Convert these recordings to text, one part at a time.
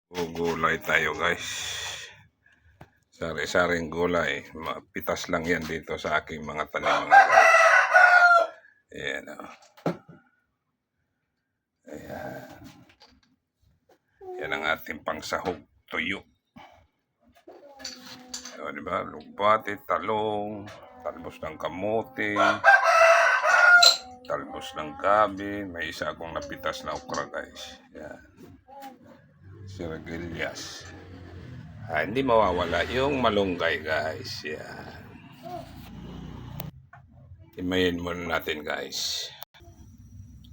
Gulay tayo guys. Sari-saring gulay. Pitas lang yan dito sa aking mga tanim mga guys. Ayan o. Ayan. Yan ang ating pangsahog. Tuyo. O, diba? Lugbati, talong, talbos ng kamote, talbos ng gabi. May isa akong napitas na okra guys. Ayan. Siragilias. Hindi mawawala yung malunggay guys. Yan. Imayin muna natin guys.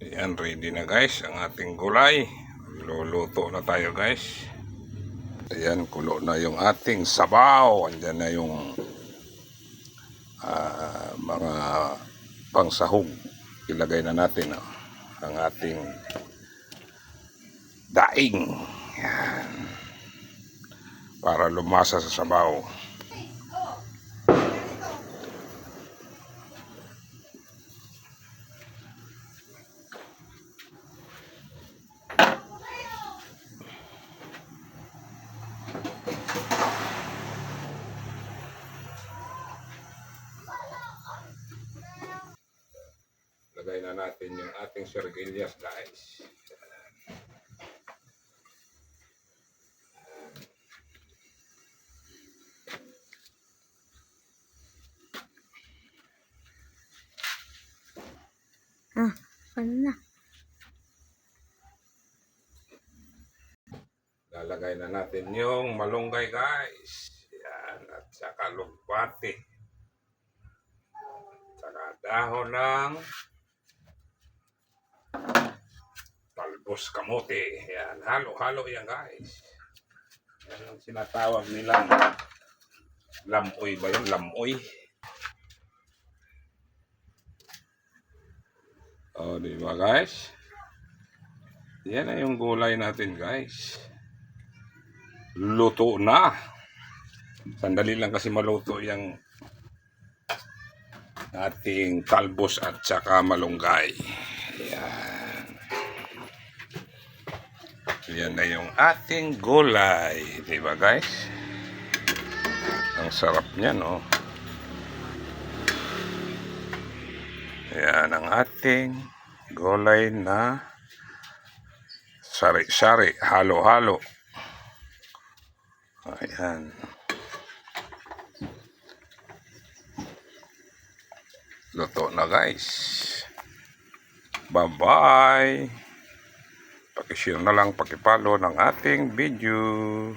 Yan, ready na guys ang ating gulay. Luluto na tayo guys. Ayan, kulo na yung ating sabaw. Andyan na yung mga pangsahog. Ilagay na natin ang ating daing. Yan. Para lumasa sa sabaw. Lagay na natin yung ating sirgilias guys. Ano na? Lalagay na natin yung malunggay guys. Yan, at saka lugbati. Saka dahon ng talbos kamote. Yan, halo-halo yan guys. Yan ang sinatawag nilang lamoy ba yun? Lamoy. O, diba guys? Yan na yung gulay natin guys. Luto na. Sandali lang kasi maluto yung ating talbos at saka malunggay. Yan. Yan na yung ating gulay. Diba guys? Ang sarap niya, no? Yan ang ating gulay na sari-sari, halo-halo. Ayan. Luto na guys. Bye-bye. Pakishare na lang, pakipalo ng ating video.